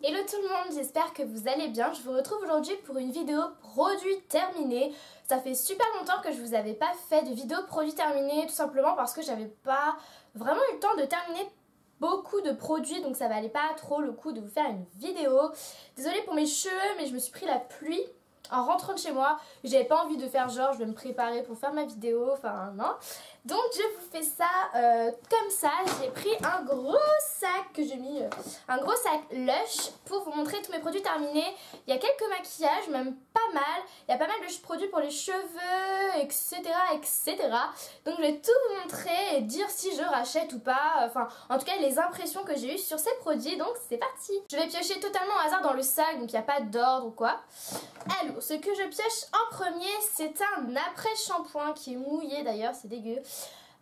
Hello tout le monde, j'espère que vous allez bien. Je vous retrouve aujourd'hui pour une vidéo produit terminé. Ça fait super longtemps que je vous avais pas fait de vidéo produit terminé, tout simplement parce que j'avais pas vraiment eu le temps de terminer beaucoup de produits, donc ça valait pas trop le coup de vous faire une vidéo. Désolée pour mes cheveux, mais je me suis pris la pluie en rentrant de chez moi. J'avais pas envie de faire genre je vais me préparer pour faire ma vidéo, enfin non. Donc je vous fais ça comme ça. J'ai pris un gros sac que j'ai mis, un gros sac Lush pour vous montrer tous mes produits terminés. Il y a quelques maquillages, même pas mal. Il y a pas mal de produits pour les cheveux, etc. etc. Donc je vais tout vous montrer et dire si je rachète ou pas. Enfin, en tout cas les impressions que j'ai eues sur ces produits. Donc c'est parti. Je vais piocher totalement au hasard dans le sac, donc il n'y a pas d'ordre ou quoi. Alors, ce que je pioche en premier, c'est un après-shampoing qui est mouillé d'ailleurs, c'est dégueu.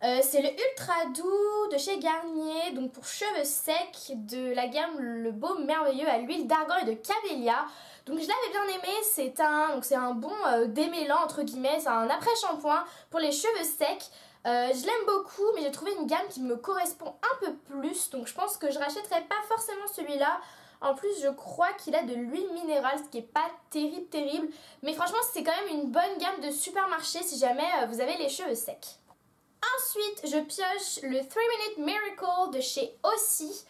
C'est le Ultra Doux de chez Garnier, donc pour cheveux secs, de la gamme Le Baume Merveilleux à l'huile d'argan et de camélia. Donc je l'avais bien aimé, c'est un bon démêlant entre guillemets, c'est un après-shampoing pour les cheveux secs. Je l'aime beaucoup, mais j'ai trouvé une gamme qui me correspond un peu plus, donc je pense que je rachèterai pas forcément celui-là. En plus, je crois qu'il a de l'huile minérale, ce qui n'est pas terrible. Mais franchement, c'est quand même une bonne gamme de supermarché si jamais vous avez les cheveux secs. Ensuite, je pioche le 3 Minute Miracle de chez Aussie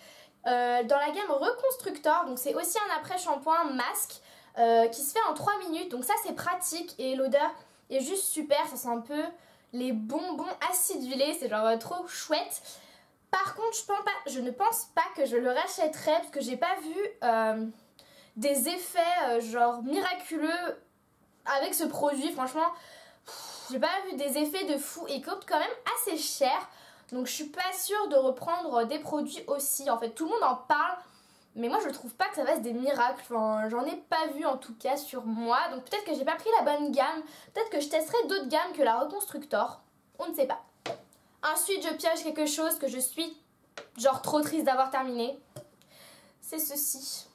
dans la gamme Reconstructor. Donc c'est aussi un après-shampoing masque qui se fait en 3 minutes. Donc ça, c'est pratique et l'odeur est juste super. Ça sent un peu les bonbons acidulés. C'est genre trop chouette. Par contre, je ne pense pas que je le rachèterai parce que j'ai pas vu des effets genre miraculeux avec ce produit. Franchement, j'ai pas vu des effets de fou et il coûte quand même assez cher. Donc je suis pas sûre de reprendre des produits aussi. En fait, tout le monde en parle, mais moi je trouve pas que ça fasse des miracles. Enfin, j'en ai pas vu en tout cas sur moi. Donc peut-être que j'ai pas pris la bonne gamme. Peut-être que je testerai d'autres gammes que la Reconstructor. On ne sait pas. Ensuite, je pioche quelque chose que je suis genre trop triste d'avoir terminé. C'est ceci.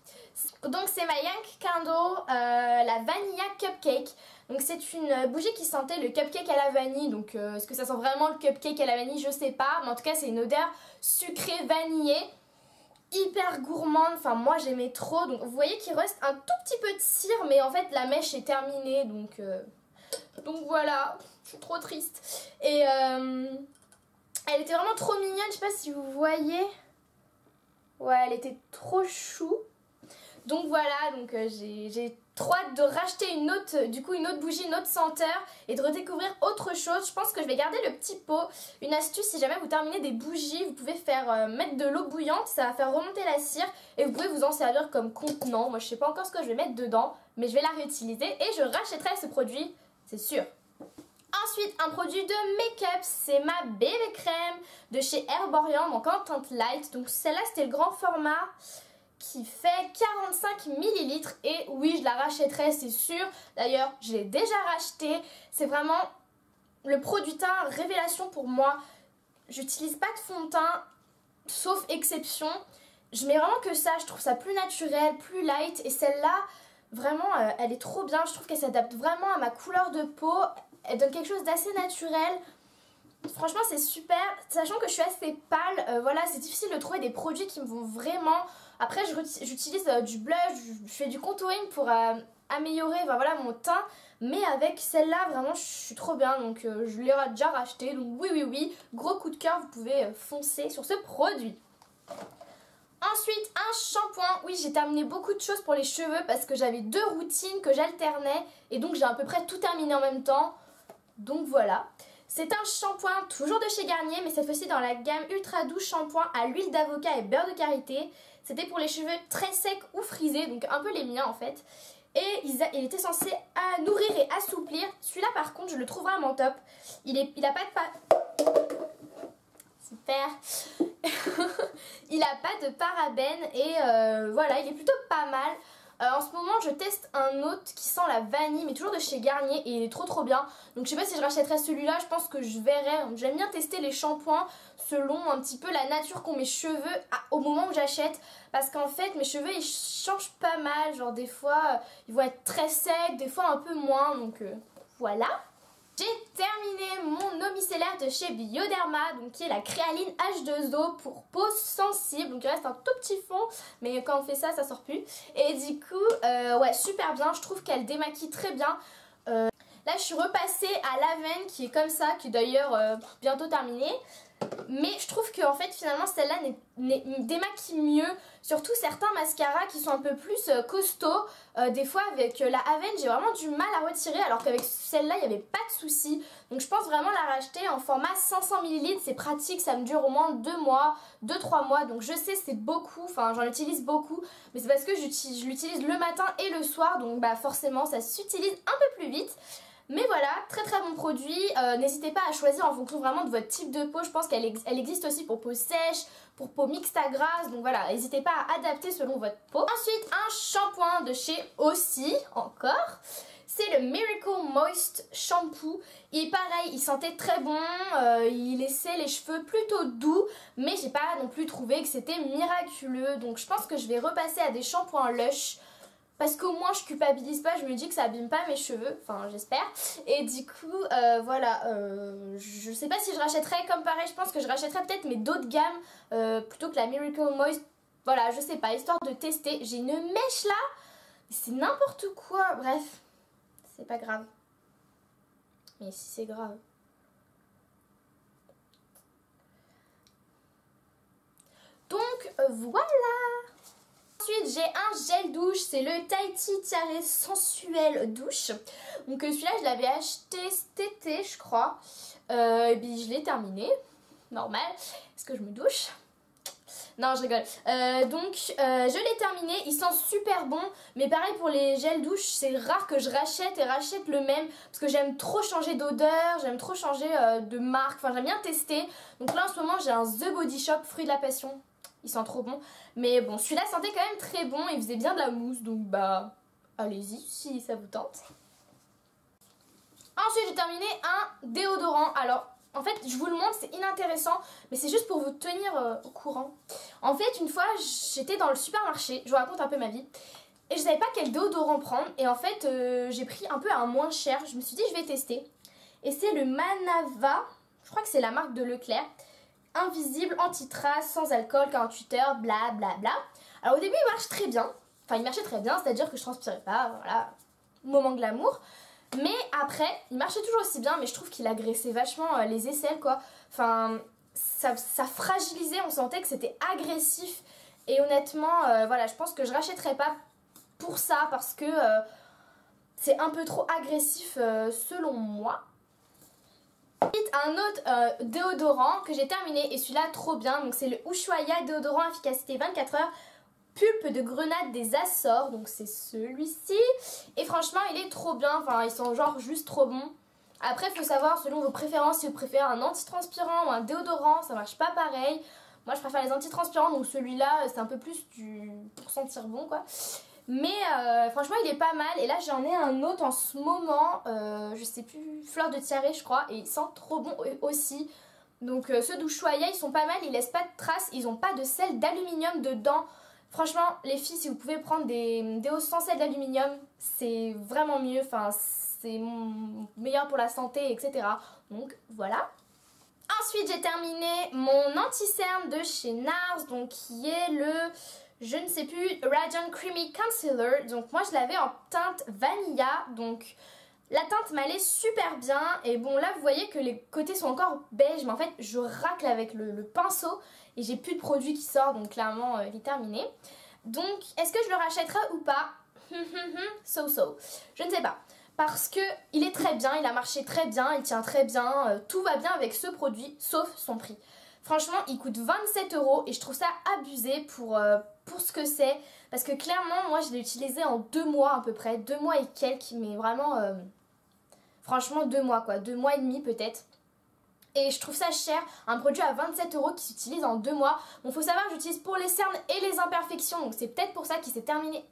Donc c'est ma Yankee Candle, la Vanilla Cupcake. Donc c'est une bougie qui sentait le cupcake à la vanille. Donc est-ce que ça sent vraiment le cupcake à la vanille? Je sais pas. Mais en tout cas c'est une odeur sucrée vanillée. Hyper gourmande. Enfin moi j'aimais trop. Donc vous voyez qu'il reste un tout petit peu de cire. Mais en fait la mèche est terminée. Donc voilà. Je suis trop triste. Et elle était vraiment trop mignonne, je sais pas si vous voyez. Ouais, elle était trop chou. Donc voilà, donc j'ai trop hâte de racheter une autre bougie, une autre senteur et de redécouvrir autre chose. Je pense que je vais garder le petit pot. Une astuce, si jamais vous terminez des bougies, vous pouvez faire mettre de l'eau bouillante, ça va faire remonter la cire et vous pouvez vous en servir comme contenant. Moi je sais pas encore ce que je vais mettre dedans, mais je vais la réutiliser et je rachèterai ce produit, c'est sûr. Ensuite, un produit de make-up, c'est ma bébé crème de chez Herborian, donc en teinte light. Donc celle-là, c'était le grand format qui fait 45 ml. Et oui, je la rachèterai, c'est sûr. D'ailleurs, je l'ai déjà racheté. C'est vraiment le produit teint révélation pour moi. J'utilise pas de fond de teint, sauf exception. Je mets vraiment que ça, je trouve ça plus naturel, plus light. Et celle-là, vraiment, elle est trop bien. Je trouve qu'elle s'adapte vraiment à ma couleur de peau. Elle donne quelque chose d'assez naturel. Franchement c'est super. Sachant que je suis assez pâle, voilà, c'est difficile de trouver des produits qui me vont vraiment. Après j'utilise du blush, je fais du contouring pour améliorer voilà, mon teint. Mais avec celle-là vraiment je suis trop bien. Donc je l'ai déjà racheté. Donc oui, gros coup de cœur, vous pouvez foncer sur ce produit. Ensuite, un shampoing. Oui, j'ai terminé beaucoup de choses pour les cheveux parce que j'avais 2 routines que j'alternais. Et donc j'ai à peu près tout terminé en même temps. Donc voilà, c'est un shampoing toujours de chez Garnier, mais cette fois-ci dans la gamme Ultra Doux shampoing à l'huile d'avocat et beurre de karité. C'était pour les cheveux très secs ou frisés, donc un peu les miens en fait. Et il était censé nourrir et assouplir. Celui-là par contre je le trouve vraiment top. Il a pas de super. Il a pas de parabènes et voilà, il est plutôt pas mal. En ce moment je teste un autre qui sent la vanille mais toujours de chez Garnier et il est trop bien. Donc je sais pas si je rachèterai celui-là, je pense que je verrai. J'aime bien tester les shampoings selon un petit peu la nature qu'ont mes cheveux au moment où j'achète. Parce qu'en fait mes cheveux ils changent pas mal, genre des fois ils vont être très secs, des fois un peu moins, donc voilà. J'ai terminé mon eau micellaire de chez Bioderma, donc qui est la Créaline H2O pour peau sensible. Donc il reste un tout petit fond, mais quand on fait ça, ça sort plus. Et du coup, ouais, super bien. Je trouve qu'elle démaquille très bien. Là, je suis repassée à l'Aven qui est comme ça, qui est d'ailleurs bientôt terminée. Mais je trouve que en fait finalement celle-là démaquille mieux. Surtout certains mascaras qui sont un peu plus costauds. Des fois avec la Aven j'ai vraiment du mal à retirer, alors qu'avec celle-là il n'y avait pas de souci. Donc je pense vraiment la racheter en format 500 ml. C'est pratique, ça me dure au moins 2 mois, 2-3 mois. Donc je sais c'est beaucoup, enfin j'en utilise beaucoup. Mais c'est parce que je l'utilise le matin et le soir. Donc bah forcément ça s'utilise un peu plus vite. Mais voilà, très très bon produit. N'hésitez pas à choisir en fonction vraiment de votre type de peau. Je pense qu'elle existe aussi pour peau sèche, pour peau mixte à grasse. Donc voilà, n'hésitez pas à adapter selon votre peau. Ensuite, un shampoing de chez Aussie, encore. C'est le Miracle Moist Shampoo. Et pareil, il sentait très bon. Il laissait les cheveux plutôt doux. Mais j'ai pas non plus trouvé que c'était miraculeux. Donc je pense que je vais repasser à des shampoings Lush. Parce qu'au moins je culpabilise pas, je me dis que ça abîme pas mes cheveux, enfin j'espère. Et du coup, voilà, je sais pas si je rachèterais comme pareil, je pense que je rachèterais peut-être mes dos de gamme plutôt que la Miracle Moist. Voilà, je sais pas, histoire de tester. J'ai une mèche là, c'est n'importe quoi, bref, c'est pas grave. Mais si c'est grave. Donc voilà. Ensuite j'ai un gel douche, c'est le Tahiti Tiare Sensuel Douche. Donc celui-là je l'avais acheté cet été je crois. Et puis je l'ai terminé, normal, parce que je me douche. Non je rigole. Je l'ai terminé, il sent super bon. Mais pareil pour les gels douche, c'est rare que je rachète le même. Parce que j'aime trop changer d'odeur, j'aime trop changer de marque. Enfin j'aime bien tester. Donc là en ce moment j'ai un The Body Shop Fruit de la Passion. Il sent trop bon. Mais bon, celui-là sentait quand même très bon. Il faisait bien de la mousse. Donc bah, allez-y si ça vous tente. Ensuite, j'ai terminé un déodorant. Alors, en fait, je vous le montre, c'est inintéressant. Mais c'est juste pour vous tenir au courant. En fait, une fois, j'étais dans le supermarché. Je vous raconte un peu ma vie. Et je savais pas quel déodorant prendre. Et en fait, j'ai pris un peu un moins cher. Je me suis dit, je vais tester. Et c'est le Manava. Je crois que c'est la marque de Leclerc. Invisible, anti-trace, sans alcool, 48 heures, bla bla bla. Alors au début il marche très bien. Enfin il marchait très bien, c'est-à-dire que je transpirais pas, voilà, moment glamour. Mais après, il marchait toujours aussi bien, mais je trouve qu'il agressait vachement les aisselles quoi. Enfin, ça fragilisait, on sentait que c'était agressif. Et honnêtement, voilà, je pense que je rachèterais pas pour ça parce que c'est un peu trop agressif selon moi. Ensuite, un autre déodorant que j'ai terminé et celui-là trop bien, donc c'est le Ushuaïa déodorant efficacité 24 heures pulpe de grenade des Açores, donc c'est celui-ci. Et franchement il est trop bien, enfin ils sont genre juste trop bons. Après il faut savoir selon vos préférences si vous préférez un antitranspirant ou un déodorant, ça marche pas pareil. Moi je préfère les antitranspirants, donc celui-là c'est un peu plus pour sentir bon quoi. Mais franchement il est pas mal. Et là j'en ai un autre en ce moment, je sais plus, Fleur de Tiare je crois. Et il sent trop bon aussi. Donc ceux d'Ushuaïa ils sont pas mal, ils laissent pas de traces. Ils ont pas de sel d'aluminium dedans. Franchement les filles, si vous pouvez prendre des déos sans sel d'aluminium, c'est vraiment mieux. Enfin c'est meilleur pour la santé, etc. Donc voilà. Ensuite j'ai terminé mon anti-cerne de chez NARS, donc qui est le... je ne sais plus, Radiant Creamy Concealer. Donc moi je l'avais en teinte Vanilla. Donc la teinte m'allait super bien. Et bon là vous voyez que les côtés sont encore beige. Mais en fait je racle avec le pinceau. Et j'ai plus de produit qui sort. Donc clairement il est terminé. Donc est-ce que je le rachèterai ou pas? So. Je ne sais pas. Parce que il est très bien, il a marché très bien, il tient très bien. Tout va bien avec ce produit sauf son prix. Franchement, il coûte 27 € et je trouve ça abusé pour ce que c'est. Parce que clairement, moi, je l'ai utilisé en 2 mois à peu près. 2 mois et quelques, mais vraiment, franchement, 2 mois quoi. 2 mois et demi peut-être. Et je trouve ça cher, un produit à 27 € qui s'utilise en 2 mois. Bon, faut savoir que j'utilise pour les cernes et les imperfections. Donc c'est peut-être pour ça qu'il s'est terminé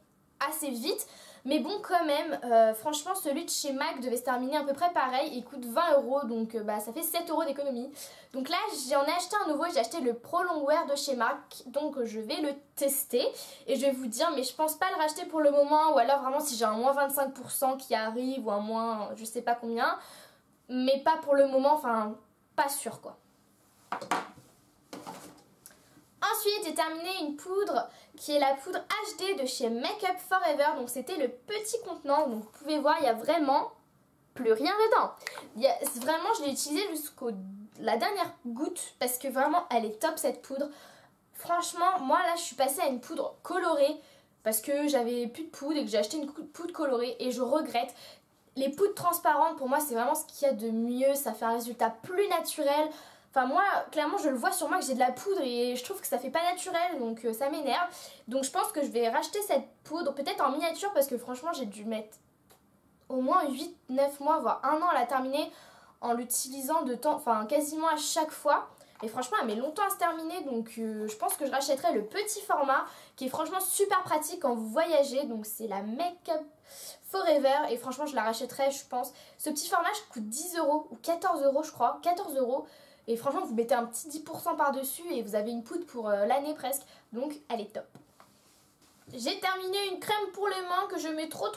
assez vite. Mais bon quand même, franchement celui de chez MAC devait se terminer à peu près pareil. Il coûte 20 €, donc bah, ça fait 7 € d'économie. Donc là j'en ai acheté un nouveau, j'ai acheté le Pro Longwear de chez MAC. Donc je vais le tester et je vais vous dire, mais je pense pas le racheter pour le moment. Ou alors vraiment si j'ai un moins 25% qui arrive ou un moins je sais pas combien, mais pas pour le moment, enfin pas sûr quoi. Ensuite, j'ai terminé une poudre qui est la poudre HD de chez Make Up Forever. Donc c'était le petit contenant. Donc vous pouvez voir, il n'y a vraiment plus rien dedans. Vraiment, je l'ai utilisée jusqu'à la dernière goutte parce que vraiment, elle est top cette poudre. Franchement, moi là, je suis passée à une poudre colorée parce que j'avais plus de poudre et que j'ai acheté une poudre colorée et je regrette. Les poudres transparentes, pour moi, c'est vraiment ce qu'il y a de mieux. Ça fait un résultat plus naturel. Enfin moi, clairement, je le vois sur moi que j'ai de la poudre et je trouve que ça fait pas naturel, donc ça m'énerve. Donc je pense que je vais racheter cette poudre, peut-être en miniature, parce que franchement, j'ai dû mettre au moins 8-9 mois, voire 1 an à la terminer en l'utilisant de temps, enfin quasiment à chaque fois. Et franchement, elle met longtemps à se terminer, donc je pense que je rachèterai le petit format, qui est franchement super pratique quand vous voyagez. Donc c'est la Make Up Forever, et franchement, je la rachèterai, je pense. Ce petit format, je coûte 10 € ou 14 € je crois, 14 €. Et franchement, vous mettez un petit 10% par-dessus et vous avez une poudre pour l'année presque. Donc, elle est top. J'ai terminé une crème pour les mains que je mets trop.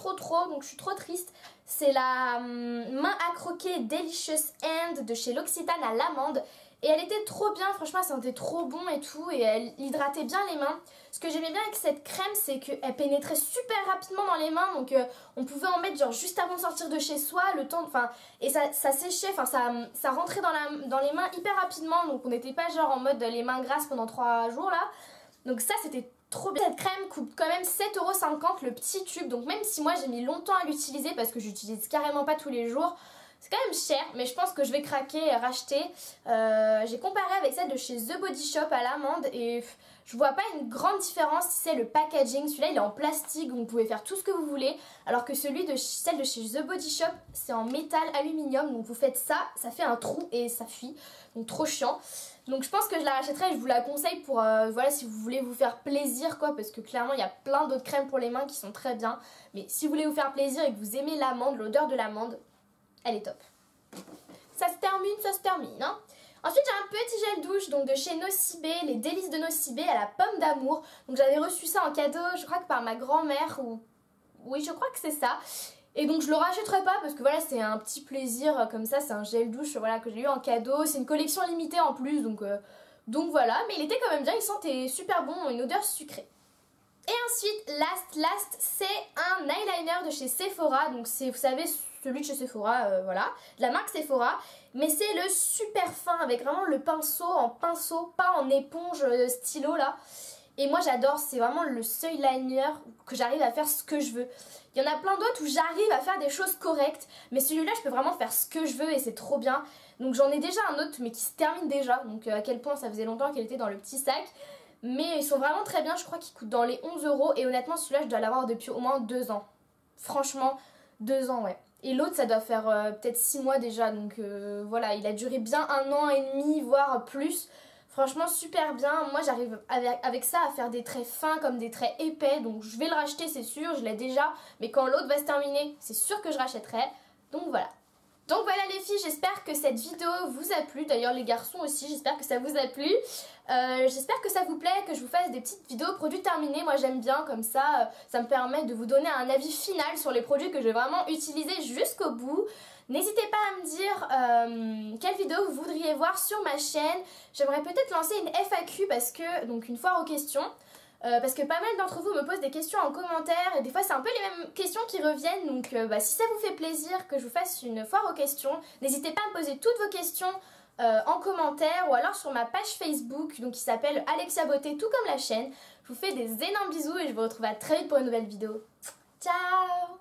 Donc, je suis trop triste. C'est la main à croquer Delicious Hand de chez L'Occitane à l'amande. Et elle était trop bien, franchement, elle sentait trop bon et tout. Et elle hydratait bien les mains. Ce que j'aimais bien avec cette crème, c'est qu'elle pénétrait super rapidement dans les mains. Donc, on pouvait en mettre genre juste avant de sortir de chez soi, le temps, enfin, et ça séchait, enfin, ça rentrait dans les mains hyper rapidement. Donc, on n'était pas genre en mode les mains grasses pendant 3 jours là. Donc, ça, c'était trop bien. Cette crème coûte quand même 7,50 € le petit tube. Donc, même si moi j'ai mis longtemps à l'utiliser parce que j'utilise carrément pas tous les jours. C'est quand même cher, mais je pense que je vais craquer et racheter. J'ai comparé avec celle de chez The Body Shop à l'amande et je vois pas une grande différence si c'est le packaging. Celui-là, il est en plastique, donc vous pouvez faire tout ce que vous voulez. Alors que celle de chez The Body Shop, c'est en métal aluminium. Donc vous faites ça, ça fait un trou et ça fuit. Donc trop chiant. Donc je pense que je la rachèterai et je vous la conseille pour, voilà, si vous voulez vous faire plaisir quoi. Parce que clairement, il y a plein d'autres crèmes pour les mains qui sont très bien. Mais si vous voulez vous faire plaisir et que vous aimez l'amande, l'odeur de l'amande, elle est top. Ça se termine, hein. Ensuite, j'ai un petit gel douche donc de chez Nocibé, les délices de Nocibé à la pomme d'amour. Donc j'avais reçu ça en cadeau, je crois que par ma grand-mère ou... Oui, je crois que c'est ça. Et donc je le rachèterai pas parce que voilà, c'est un petit plaisir comme ça, c'est un gel douche voilà, que j'ai eu en cadeau. C'est une collection limitée en plus, donc voilà. Mais il était quand même bien, il sentait super bon, une odeur sucrée. Et ensuite, last, c'est un eyeliner de chez Sephora. Donc c'est, vous savez, celui de chez Sephora, voilà, de la marque Sephora. Mais c'est le super fin avec vraiment le pinceau en pinceau, pas en éponge stylo là. Et moi j'adore, c'est vraiment le seul liner que j'arrive à faire ce que je veux. Il y en a plein d'autres où j'arrive à faire des choses correctes, mais celui-là je peux vraiment faire ce que je veux et c'est trop bien. Donc j'en ai déjà un autre mais qui se termine déjà, donc à quel point ça faisait longtemps qu'il était dans le petit sac. Mais ils sont vraiment très bien, je crois qu'ils coûtent dans les 11 € et honnêtement celui-là je dois l'avoir depuis au moins 2 ans. Franchement, 2 ans ouais. Et l'autre ça doit faire peut-être 6 mois déjà, donc voilà, il a duré bien 1 an et demi voire plus. Franchement super bien, moi j'arrive avec ça à faire des traits fins comme des traits épais, donc je vais le racheter c'est sûr, je l'ai déjà, mais quand l'autre va se terminer, c'est sûr que je rachèterai, donc voilà. Donc voilà les filles, j'espère que cette vidéo vous a plu, d'ailleurs les garçons aussi, j'espère que ça vous a plu. J'espère que ça vous plaît, que je vous fasse des petites vidéos produits terminés, moi j'aime bien comme ça, ça me permet de vous donner un avis final sur les produits que je vais vraiment utiliser jusqu'au bout. N'hésitez pas à me dire quelle vidéo vous voudriez voir sur ma chaîne. J'aimerais peut-être lancer une FAQ parce que, donc une foire aux questions. Parce que pas mal d'entre vous me posent des questions en commentaire et des fois c'est un peu les mêmes questions qui reviennent, donc si ça vous fait plaisir que je vous fasse une foire aux questions, n'hésitez pas à me poser toutes vos questions en commentaire ou alors sur ma page Facebook donc qui s'appelle Alexia Beauté tout comme la chaîne. Je vous fais des énormes bisous et je vous retrouve à très vite pour une nouvelle vidéo. Ciao!